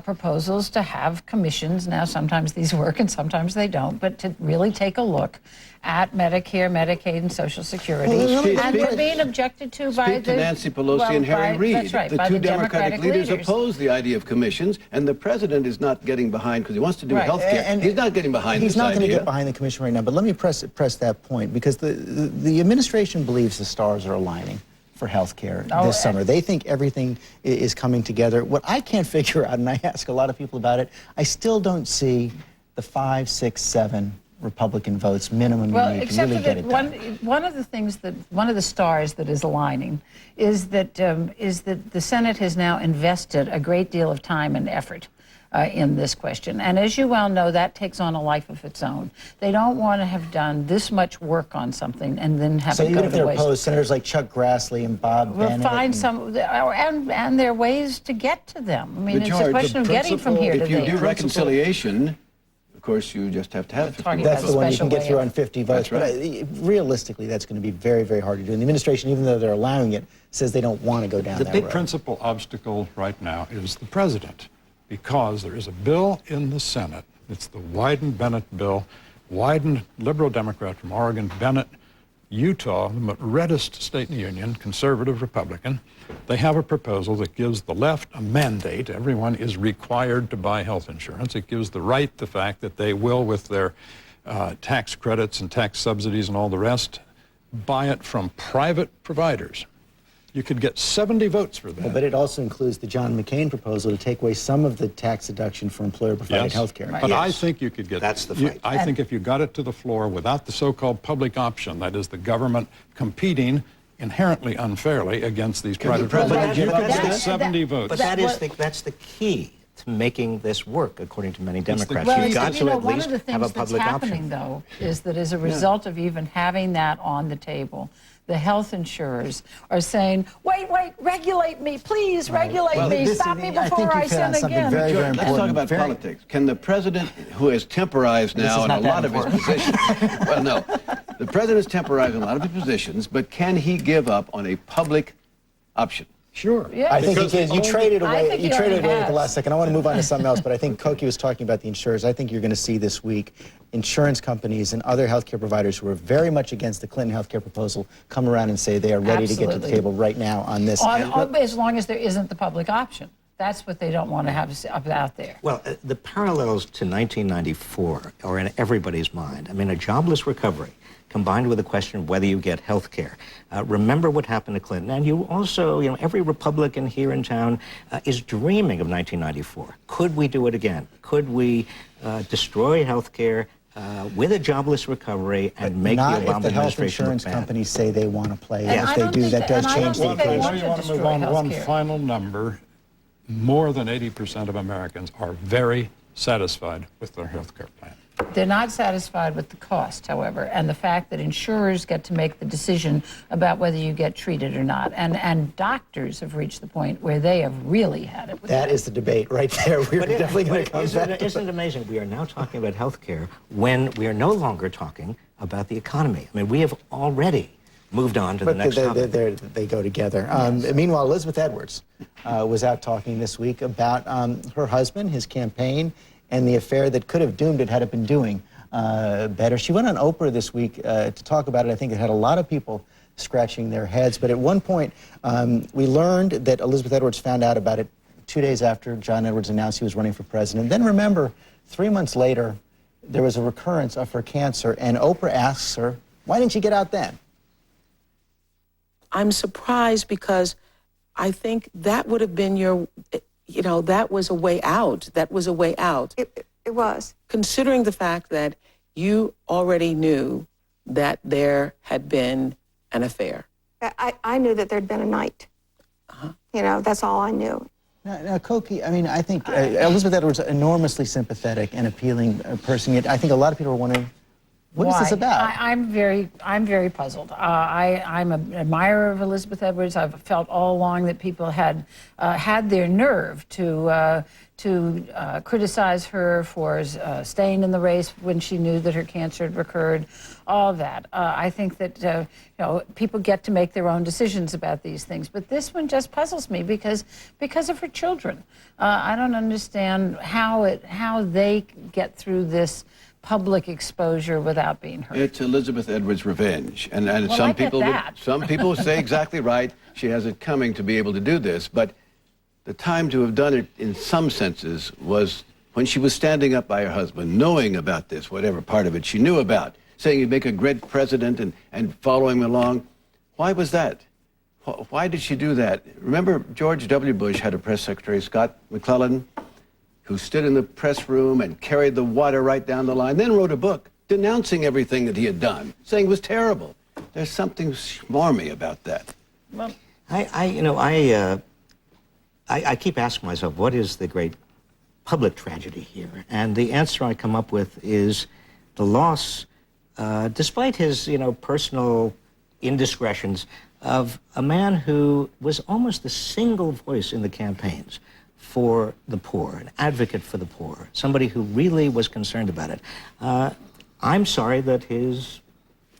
proposals to have commissions. Now, sometimes these work and sometimes they don't, but to really take a look at Medicare, Medicaid, and Social Security. And they're being objected to by the... Nancy Pelosi and Harry Reid. That's right, the by two the Democratic leaders oppose the idea of commissions, and the president is not getting behind because he wants to do health care. And he's not getting behind this idea. He's not going to get behind the commission right now, but let me press that point, because the administration believes the stars are aligning for health care this summer. They think everything is coming together. What I can't figure out, and I ask a lot of people about it, I still don't see the 5, 6, 7 Republican votes minimum you need to really get it done. One of the things that, one of the stars that is aligning is that the Senate has now invested a great deal of time and effort in this question. And as you well know, that takes on a life of its own. They don't want to have done this much work on something and then have it go to waste. So even if they're opposed, senators like Chuck Grassley and Bob Bennett... We'll find some, and there are ways to get to them. I mean, it's a question of getting from here to there. If you do reconciliation, of course, you just have to have 50 votes. That's the one you can get through on 50 votes. Right. But realistically, that's going to be very, very hard to do. And the administration, even though they're allowing it, says they don't want to go down that road. The big principal obstacle right now is the president, because there is a bill in the Senate. It's the Wyden-Bennett bill. Wyden, liberal Democrat from Oregon, Bennett, Utah, the reddest state in the union, conservative Republican. They have a proposal that gives the left a mandate. Everyone is required to buy health insurance. It gives the right the fact that they will, with their tax credits and tax subsidies and all the rest, buy it from private providers. You could get 70 votes for that. Well, but it also includes the John McCain proposal to take away some of the tax deduction for employer-provided health care. But I think you could get... That's the fight. I think if you got it to the floor without the so-called public option, that is the government competing inherently unfairly against these private providers, you could get 70 votes. But that's the key to making this work, according to many Democrats. Well, You've got to at least have a public option. One of the things that's happening, though, is that as a result of even having that on the table, the health insurers are saying, wait, regulate me, please, regulate me, stop me before I sin again. Let's talk about politics. Can the president, who has temporized now in a lot of his positions, well, no, the president's temporized in a lot of his positions, but can he give up on a public option? Sure. Yeah. I think he can. You traded away. You traded away at the last second. I want to move on to something else, but I think Koki was talking about the insurers. I think you're going to see this week insurance companies and other healthcare providers who are very much against the Clinton healthcare proposal come around and say they are ready to get to the table right now on this. As long as there isn't the public option. That's what they don't want to have out there. Well, the parallels to 1994 are in everybody's mind. I mean, a jobless recovery combined with the question of whether you get health care. Remember what happened to Clinton. And you also, every Republican here in town is dreaming of 1994. Could we do it again? Could we destroy health care with a jobless recovery and make the Obama administration look bad? Not if the health insurance companies say they want to play. Yeah. If they do, that does change the equation. I want to move on to one final number. More than 80% of Americans are very satisfied with their health care plan. They're not satisfied with the cost, however, and the fact that insurers get to make the decision about whether you get treated or not. And doctors have reached the point where they have really had it. That is the debate right there. We're definitely going to come back to Isn't it amazing? We are now talking about health care when we are no longer talking about the economy. I mean, we have already moved on to the next topic. They go together. Meanwhile, Elizabeth Edwards was out talking this week about her husband, his campaign, and the affair that could have doomed it had it been doing better. She went on Oprah this week to talk about it. I think it had a lot of people scratching their heads. But at one point, we learned that Elizabeth Edwards found out about it 2 days after John Edwards announced he was running for president. Then remember, 3 months later, there was a recurrence of her cancer, and Oprah asks her, why didn't you get out then? I'm surprised because I think that would have been that was a way out. That was a way out. It was. Considering the fact that you already knew that there had been an affair. I knew that there'd been a night. You know, that's all I knew. Now, Koki, I mean, I think Elizabeth Edwards is an enormously sympathetic and appealing person. Yet I think a lot of people are wondering, what is this about? I'm very puzzled. I'm an admirer of Elizabeth Edwards. I've felt all along that people had their nerve to criticize her for staying in the race when she knew that her cancer had recurred. All of that. I think that people get to make their own decisions about these things, but this one just puzzles me because of her children. I don't understand how they get through this public exposure without being hurt. It's Elizabeth Edwards' revenge, and well, some people say exactly right. She has it coming to be able to do this, but the time to have done it in some senses was when she was standing up by her husband, knowing about this, whatever part of it she knew about, saying he'd make a great president and following him along. Why was that? Why did she do that? Remember, George W. Bush had a press secretary, Scott McClellan, who stood in the press room and carried the water right down the line, then wrote a book denouncing everything that he had done, saying it was terrible. There's something smarmy about that. Well, I keep asking myself, what is the great public tragedy here? And the answer I come up with is the loss, despite his, personal indiscretions, of a man who was almost the single voice in the campaigns for the poor, an advocate for the poor, somebody who really was concerned about it. I'm sorry that his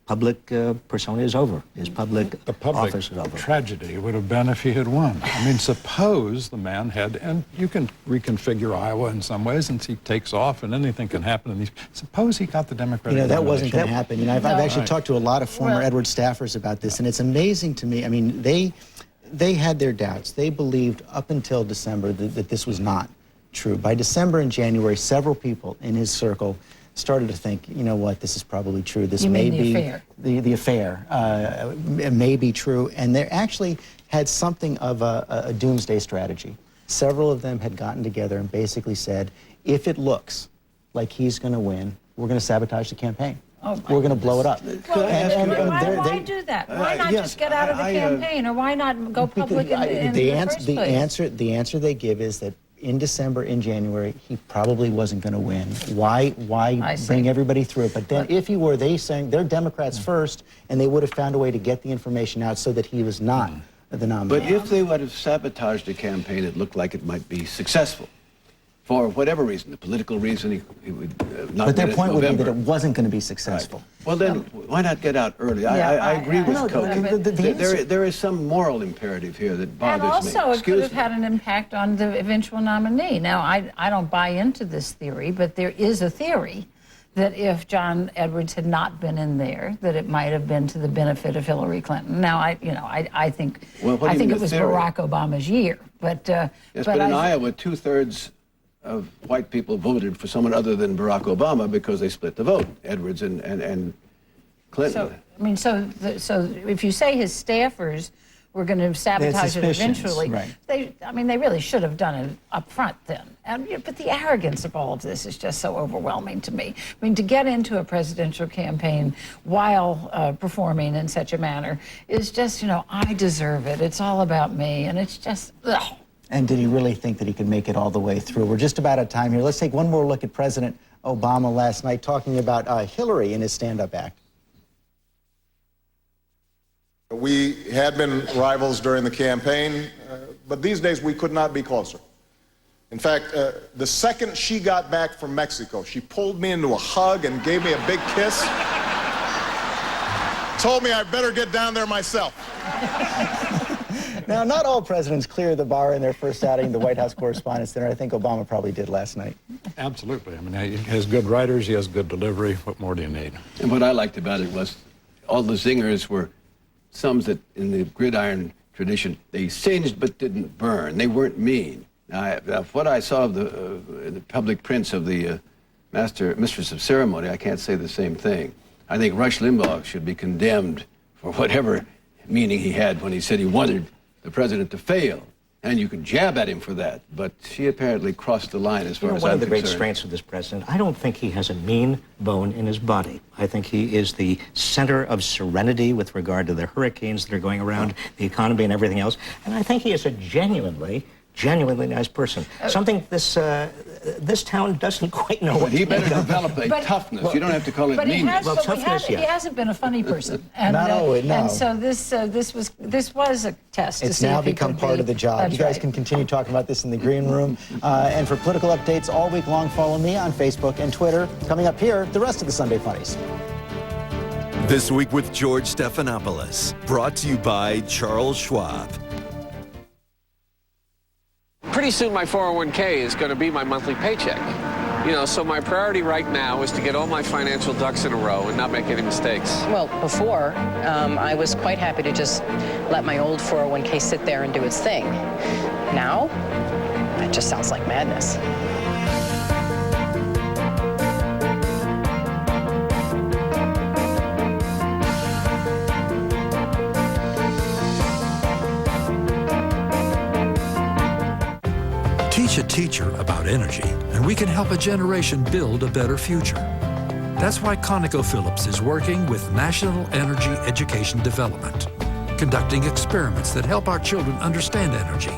public persona is over. His public office is over. Tragedy would have been if he had won. I mean, suppose the man had, and you can reconfigure Iowa in some ways, and he takes off, and anything can happen in these. Suppose he got the Democratic that wasn't going to nomination. happen. I've actually talked to a lot of former Edwards staffers about this, and it's amazing to me. I mean, they had their doubts. They believed up until December that this was not true. By December and January, several people in his circle started to think, you know what, this is probably true. This may be the affair. It may be true. And they actually had something of a doomsday strategy. Several of them had gotten together and basically said, if it looks like he's going to win, we're going to sabotage the campaign. We're going to blow it up. Why do that? Why not just get out of the campaign, or why not go public in the first place? The answer they give is that in December, in January, he probably wasn't going to win. Why bring everybody through it? But then, if he were, they saying they're Democrats first, and they would have found a way to get the information out so that he was not the nominee. But if they would have sabotaged a campaign, it looked like it might be successful. For whatever reason, the political reason, he would not. But their point would be that it wasn't going to be successful. Right. Well, then, why not get out early? I agree with Koki. There is some moral imperative here that bothers me. And also, it could have had an impact on the eventual nominee. Now, I don't buy into this theory, but there is a theory that if John Edwards had not been in there, that it might have been to the benefit of Hillary Clinton. Now, I think it was Barack Obama's year, but yes, but in Iowa, 2/3 of white people voted for someone other than Barack Obama because they split the vote, Edwards and Clinton. So if you say his staffers were going to sabotage it eventually, they really should have done it up front then. But the arrogance of all of this is just so overwhelming to me. I mean, to get into a presidential campaign while performing in such a manner is just, I deserve it. It's all about me, and it's just, ugh. And did he really think that he could make it all the way through? We're just about out of time here. Let's take one more look at President Obama last night, talking about Hillary in his stand-up act. We had been rivals during the campaign, but these days we could not be closer. In fact, the second she got back from Mexico, she pulled me into a hug and gave me a big kiss. Told me I'd better get down there myself. Now, not all presidents clear the bar in their first outing, the White House Correspondents' Dinner. I think Obama probably did last night. Absolutely. I mean, he has good writers, he has good delivery. What more do you need? And what I liked about it was all the zingers were some that in the gridiron tradition, they singed but didn't burn. They weren't mean. Now, what I saw of the public prints of the mistress of ceremony, I can't say the same thing. I think Rush Limbaugh should be condemned for whatever meaning he had when he said he wanted the president to fail. And you could jab at him for that, but she apparently crossed the line as far as I'm concerned. One of the great strengths of this president, I don't think he has a mean bone in his body. I think he is the center of serenity with regard to the hurricanes that are going around, the economy and everything else. And I think he is a genuinely nice person. Something this town doesn't quite know what he to better do. develop a toughness. You don't have to call it meanness. Well, toughness, he hasn't been a funny person. And, No. And so this was a test. It's now become part of the job. You guys can continue talking about this in the green room. And for political updates all week long, follow me on Facebook and Twitter. Coming up here, the rest of the Sunday Funnies. This Week with George Stephanopoulos, brought to you by Charles Schwab. Pretty soon my 401k is going to be my monthly paycheck. You know, so my priority right now is to get all my financial ducks in a row and not make any mistakes. Well, before, I was quite happy to just let my old 401k sit there and do its thing. Now, that just sounds like madness. Teach a teacher about energy, and we can help a generation build a better future. That's why ConocoPhillips is working with National Energy Education Development, conducting experiments that help our children understand energy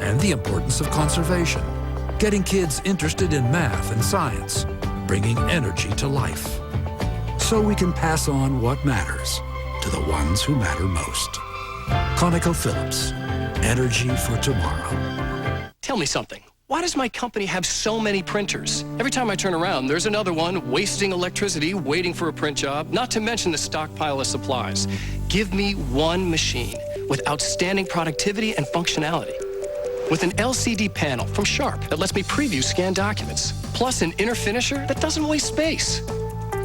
and the importance of conservation, getting kids interested in math and science, bringing energy to life, so we can pass on what matters to the ones who matter most. ConocoPhillips, energy for tomorrow. Tell me something. Why does my company have so many printers? Every time I turn around, there's another one wasting electricity, waiting for a print job, not to mention the stockpile of supplies. Give me one machine with outstanding productivity and functionality. With an LCD panel from Sharp that lets me preview scanned documents, plus an inner finisher that doesn't waste space.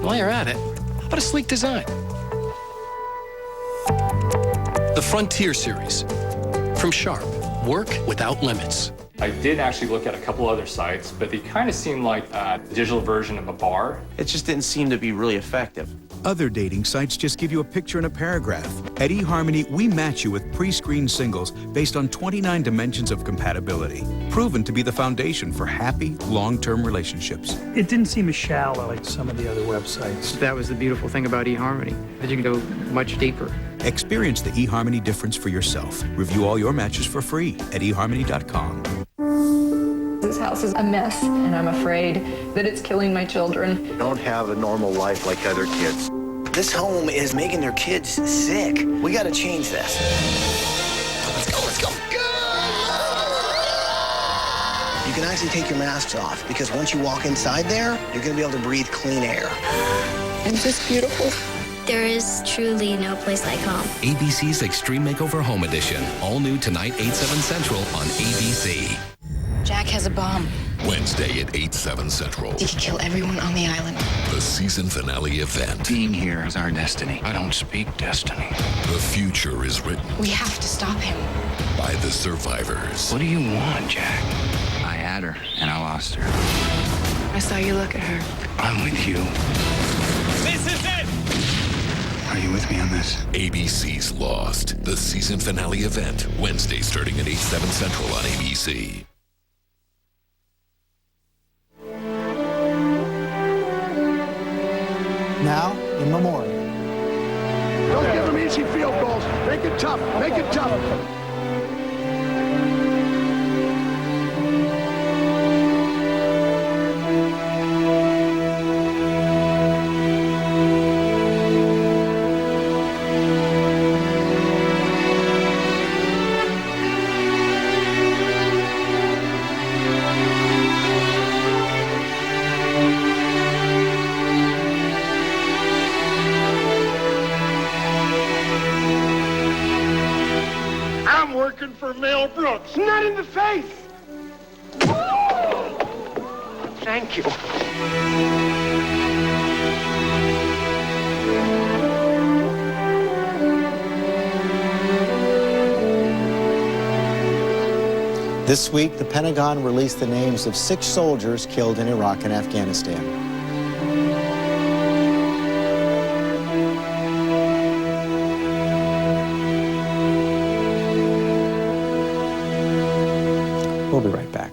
While you're at it, how about a sleek design? The Frontier series from Sharp. Work without limits. I did actually look at a couple other sites, but they kind of seemed like a digital version of a bar. It just didn't seem to be really effective. Other dating sites just give you a picture and a paragraph. At eHarmony, we match you with pre-screened singles based on 29 dimensions of compatibility, proven to be the foundation for happy, long-term relationships. It didn't seem as shallow like some of the other websites. That was the beautiful thing about eHarmony, that you can go much deeper. Experience the eHarmony difference for yourself. Review all your matches for free at eHarmony.com. This house is a mess, and I'm afraid that it's killing my children. Don't have a normal life like other kids. This home is making their kids sick. We got to change this. Let's go, let's go. You can actually take your masks off, because once you walk inside there, you're going to be able to breathe clean air. Isn't this beautiful? There is truly no place like home. ABC's Extreme Makeover Home Edition. All new tonight, 8/7 Central on ABC. Jack has a bomb. Wednesday at 8/7 Central. Did he kill everyone on the island? The season finale event. Being here is our destiny. I don't speak destiny. The future is written We have to stop him. by the survivors. What do you want, Jack? I had her, and I lost her. I saw you look at her. I'm with you. This is it! Are you with me on this? ABC's Lost. The season finale event. Wednesday starting at 8/7 Central on ABC. Now, in memoriam. Don't give them easy field goals. Make it tough. Make it tough. looking for Mel Brooks. Not in the face. Thank you. This week, the Pentagon released the names of 6 soldiers killed in Iraq and Afghanistan. We'll be right back.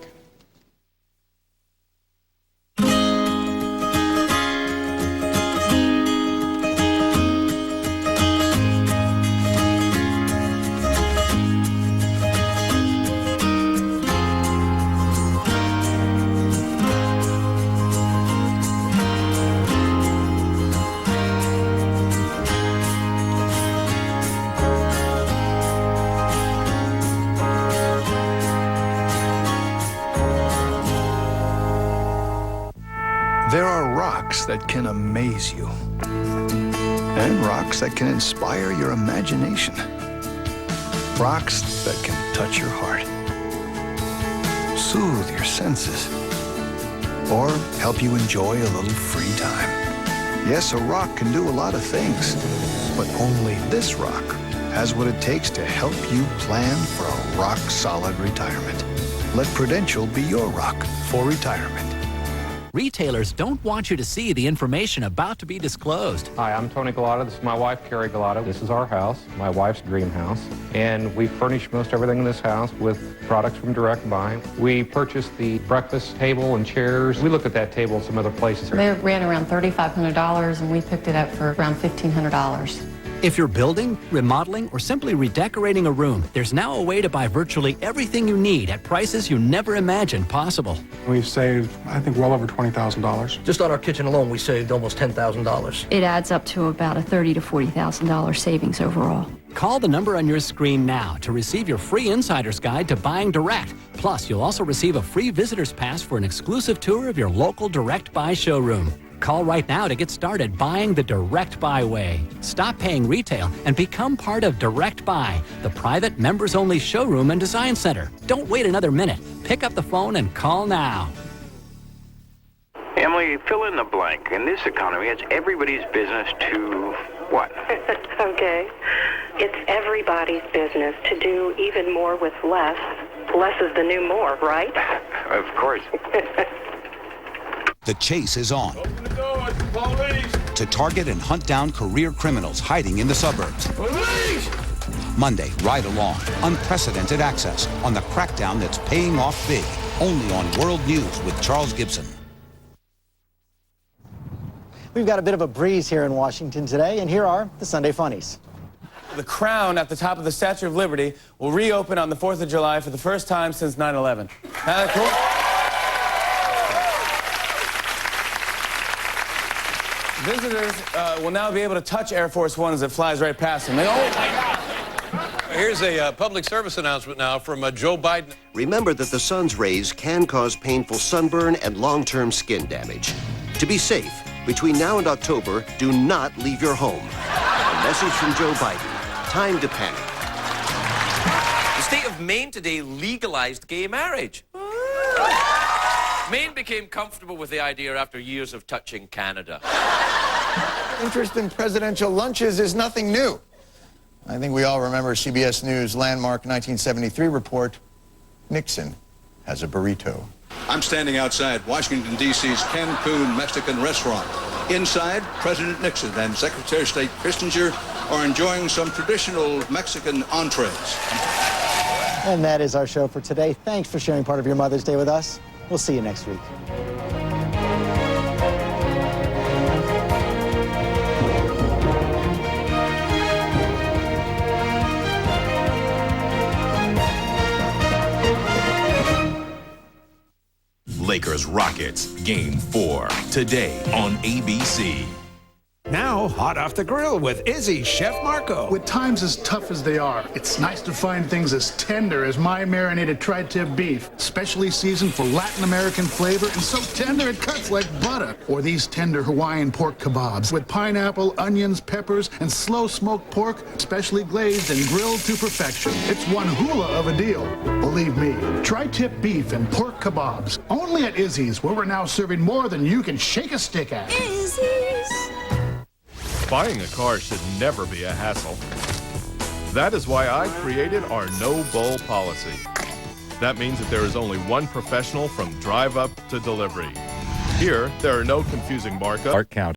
There are rocks that can amaze you, and rocks that can inspire your imagination. Rocks that can touch your heart, soothe your senses, or help you enjoy a little free time. Yes, a rock can do a lot of things, but only this rock has what it takes to help you plan for a rock-solid retirement. Let Prudential be your rock for retirement. Retailers don't want you to see the information about to be disclosed. Hi, I'm Tony Galata. This is my wife, Carrie Galata. This is our house, my wife's dream house. And we furnish most everything in this house with products from Direct Buy. We purchased the breakfast table and chairs. We looked at that table in some other places. They ran around $3,500 and we picked it up for around $1,500. If you're building, remodeling, or simply redecorating a room, there's now a way to buy virtually everything you need at prices you never imagined possible. We've saved, I think, well over $20,000. Just on our kitchen alone, we saved almost $10,000. It adds up to about a $30,000 to $40,000 savings overall. Call the number on your screen now to receive your free insider's guide to buying direct. Plus, you'll also receive a free visitor's pass for an exclusive tour of your local Direct Buy showroom. Call right now to get started buying the Direct Buy way. Stop paying retail and become part of Direct Buy, the private members-only showroom and design center. Don't wait another minute. Pick up the phone and call now. Emily, fill in the blank. In this economy, it's everybody's business to what? Okay. It's everybody's business to do even more with less. Less is the new more, right? Of course. The chase is on. Open the door, police! To target and hunt down career criminals hiding in the suburbs. Police! Monday, ride along. Unprecedented access on the crackdown that's paying off big. Only on World News with Charles Gibson. We've got a bit of a breeze here in Washington today, and here are the Sunday Funnies. The crown at the top of the Statue of Liberty will reopen on the 4th of July for the first time since 9/11. Isn't that cool? Visitors will now be able to touch Air Force One as it flies right past them. Oh, my God! Here's a public service announcement now from Joe Biden. Remember that the sun's rays can cause painful sunburn and long-term skin damage. To be safe, between now and October, do not leave your home. A message from Joe Biden. Time to panic. The state of Maine today legalized gay marriage. Maine became comfortable with the idea after years of touching Canada. Interest in presidential lunches is nothing new. I think we all remember CBS News' landmark 1973 report, Nixon has a burrito. I'm standing outside Washington, D.C.'s Cancun Mexican restaurant. Inside, President Nixon and Secretary of State Kissinger are enjoying some traditional Mexican entrees. And that is our show for today. Thanks for sharing part of your Mother's Day with us. We'll see you next week. Lakers Rockets Game 4 today on ABC. Now, hot off the grill with Izzy's Chef Marco. With times as tough as they are, it's nice to find things as tender as my marinated tri-tip beef, specially seasoned for Latin American flavor and so tender it cuts like butter. Or these tender Hawaiian pork kebabs with pineapple, onions, peppers, and slow-smoked pork, specially glazed and grilled to perfection. It's one hula of a deal. Believe me, tri-tip beef and pork kebabs, only at Izzy's, where we're now serving more than you can shake a stick at. Izzy's. Buying a car should never be a hassle. That is why I created our No Bull policy. That means that there is only one professional from drive up to delivery. Here, there are no confusing markups.